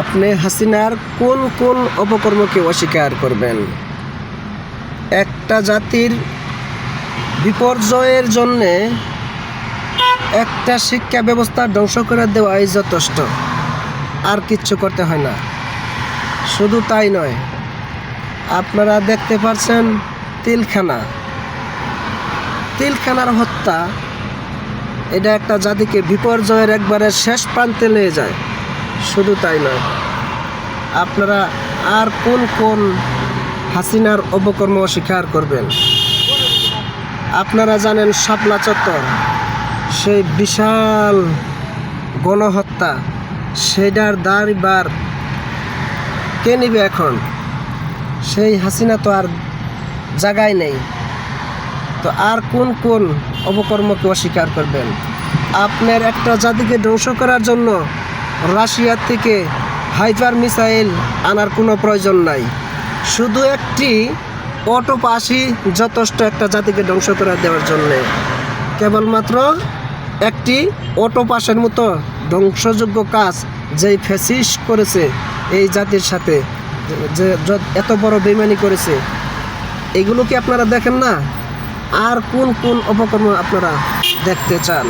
আপনি হাসিনার কোন কোন অপকর্মকে অস্বীকার করবেন? একটা জাতির বিপর্যয়ের জন্যে একটা শিক্ষা ব্যবস্থা ধ্বংস করে দেওয়াই যথেষ্ট, আর কিচ্ছু করতে হয় না। শুধু তাই নয়, আপনারা দেখতে পাচ্ছেন তিলখানার হত্যা, এটা একটা জাতিকে বিপর্যয়ের একবারে শেষ প্রান্তে নিয়ে যায়। শুধু তাই নয়, আপনারা আর কোন কোন হাসিনার অপকর্ম অস্বীকার করবেন? আপনারা জানেন শাপলা চত্বর, সেই বিশাল গণহত্যা, সেটার দায়ভার কে নিবে এখন? সেই হাসিনা তো আর জায়গায় নেই। তো আর কোন কোন অপকর্মকে অস্বীকার করবেন? আপনার একটা জাতিকে ধ্বংস করার জন্য রাশিয়া থেকে হাইপার মিসাইল আনার কোনো প্রয়োজন নাই। শুধু একটি অটোপাসই যথেষ্ট একটা জাতিকে ধ্বংস করে দেওয়ার জন্যে। কেবলমাত্র একটি অটোপাসের মতো ধ্বংসযোগ্য কাজ যেই ফ্যাসিস্ট করেছে এই জাতির সাথে, যে এত বড় বেইমানি করেছে, এগুলো কি আপনারা দেখেন না? আর কোন কোন অপকর্ম আপনারা দেখতে চান?